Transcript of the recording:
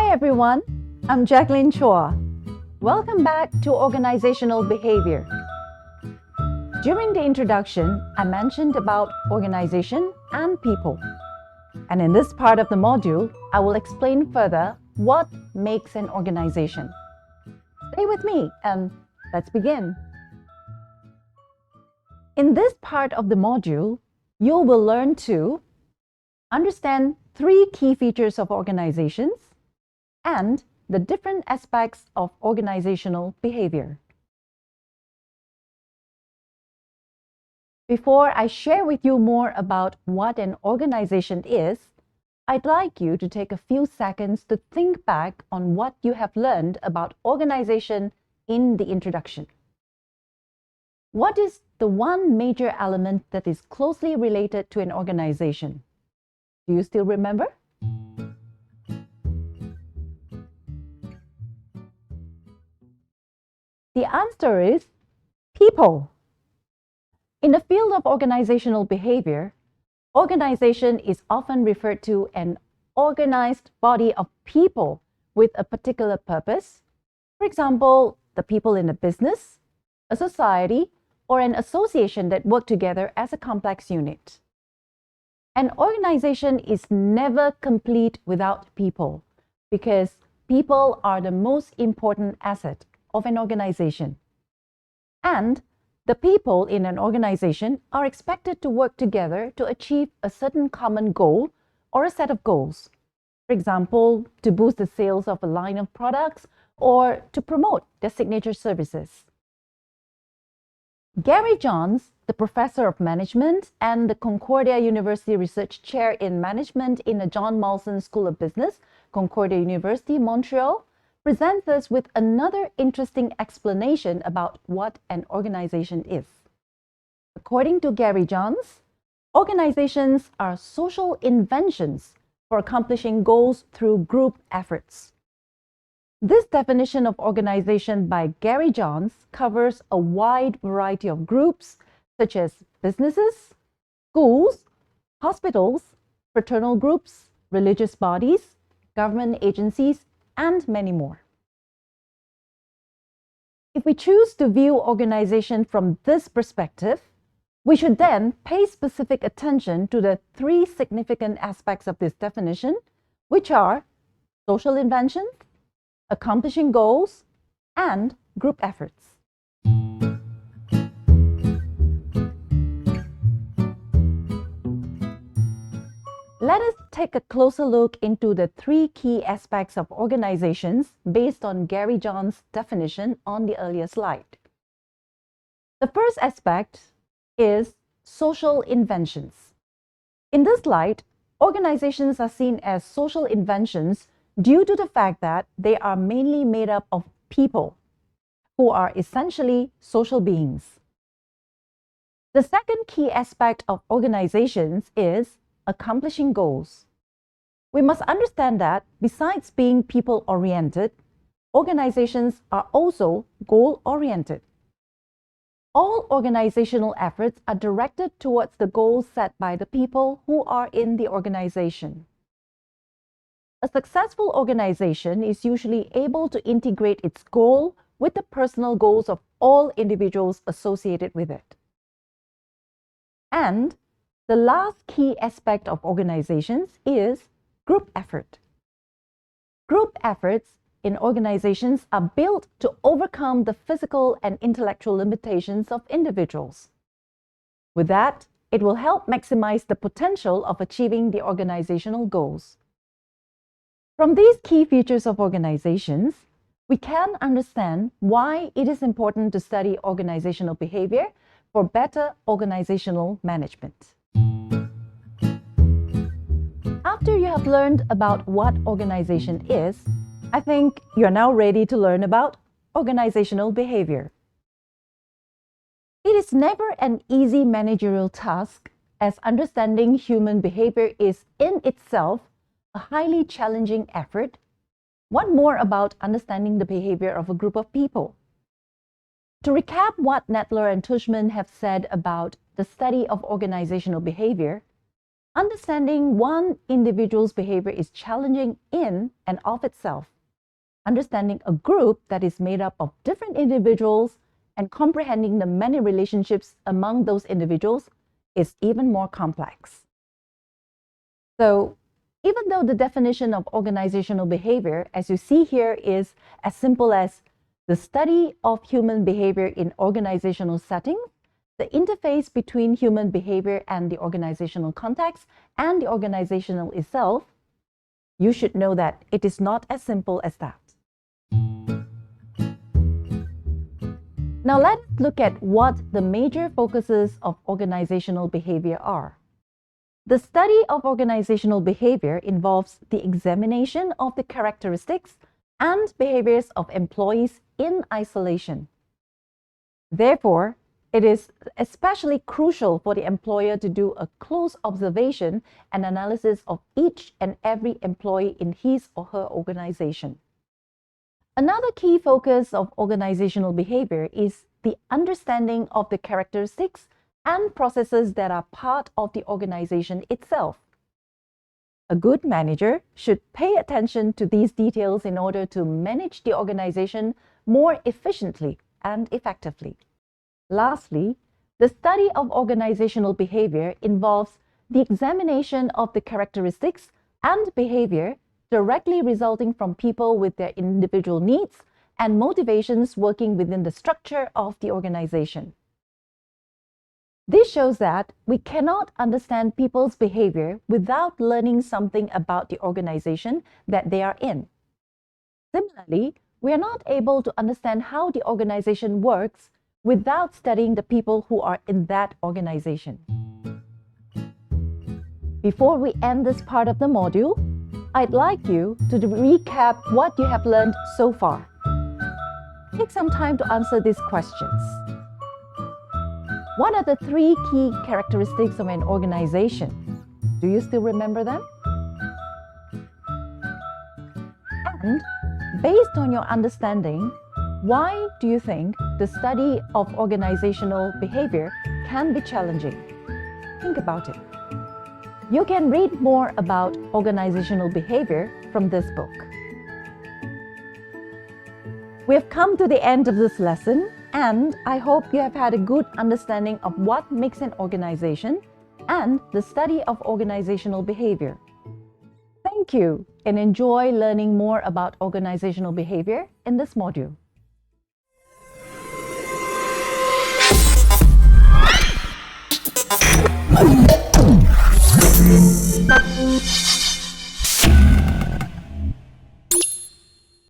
Hi everyone, I'm Jacqueline Chua. Welcome back to Organizational Behavior. During the introduction, I mentioned about organization and people. And in this part of the module, I will explain further what makes an organization. Stay with me and let's begin. In this part of the module, you will learn to understand 3 key features of organizations and the different aspects of organizational behavior. Before I share with you more about what an organization is, I'd like you to take a few seconds to think back on what you have learned about organization in the introduction. What is the one major element that is closely related to an organization? Do you still remember? The answer is people. In the field of organizational behavior, organization is often referred to an organized body of people with a particular purpose. For example, the people in a business, a society, or an association that work together as a complex unit. An organization is never complete without people because people are the most important asset of an organization. And the people in an organization are expected to work together to achieve a certain common goal or a set of goals. For example, to boost the sales of a line of products or to promote their signature services. Gary Johns, the professor of management and the Concordia University Research Chair in Management in the John Molson School of Business, Concordia University, Montreal, presents us with another interesting explanation about what an organization is. According to Gary Johns, organizations are social inventions for accomplishing goals through group efforts. This definition of organization by Gary Johns covers a wide variety of groups such as businesses, schools, hospitals, fraternal groups, religious bodies, government agencies, and many more. If we choose to view organization from this perspective, we should then pay specific attention to the 3 significant aspects of this definition, which are social inventions, accomplishing goals, and group efforts. Let us take a closer look into the 3 key aspects of organizations based on Gary Johns' definition on the earlier slide. The first aspect is social inventions. In this light, organizations are seen as social inventions due to the fact that they are mainly made up of people who are essentially social beings. The second key aspect of organizations is accomplishing goals. We must understand that besides being people-oriented, organizations are also goal-oriented. All organizational efforts are directed towards the goals set by the people who are in the organization. A successful organization is usually able to integrate its goal with the personal goals of all individuals associated with it. And the last key aspect of organizations is group effort. Group efforts in organizations are built to overcome the physical and intellectual limitations of individuals. With that, it will help maximize the potential of achieving the organizational goals. From these key features of organizations, we can understand why it is important to study organizational behavior for better organizational management. After you have learned about what organization is, I think you're now ready to learn about organizational behavior. It is never an easy managerial task, as understanding human behavior is in itself a highly challenging effort. What more about understanding the behavior of a group of people? To recap what Nettler and Tushman have said about the study of organizational behavior, Understanding one individual's behavior is challenging in and of itself. Understanding a group that is made up of different individuals and comprehending the many relationships among those individuals is even more complex. So, even though the definition of organizational behavior, as you see here, is as simple as the study of human behavior in organizational settings, the interface between human behavior and the organizational context and the organizational itself, you should know that it is not as simple as that. Now let's look at what the major focuses of organizational behavior are. The study of organizational behavior involves the examination of the characteristics and behaviors of employees in isolation. Therefore, it is especially crucial for the employer to do a close observation and analysis of each and every employee in his or her organization. Another key focus of organizational behavior is the understanding of the characteristics and processes that are part of the organization itself. A good manager should pay attention to these details in order to manage the organization more efficiently and effectively. Lastly, the study of organizational behavior involves the examination of the characteristics and behavior directly resulting from people with their individual needs and motivations working within the structure of the organization. This shows that we cannot understand people's behavior without learning something about the organization that they are in. Similarly, we are not able to understand how the organization works without studying the people who are in that organization. Before we end this part of the module, I'd like you to recap what you have learned so far. Take some time to answer these questions. What are the 3 key characteristics of an organization? Do you still remember them? And based on your understanding, why do you think the study of organizational behavior can be challenging? Think about it. You can read more about organizational behavior from this book. We have come to the end of this lesson, and I hope you have had a good understanding of what makes an organization and the study of organizational behavior. Thank you, and enjoy learning more about organizational behavior in this module.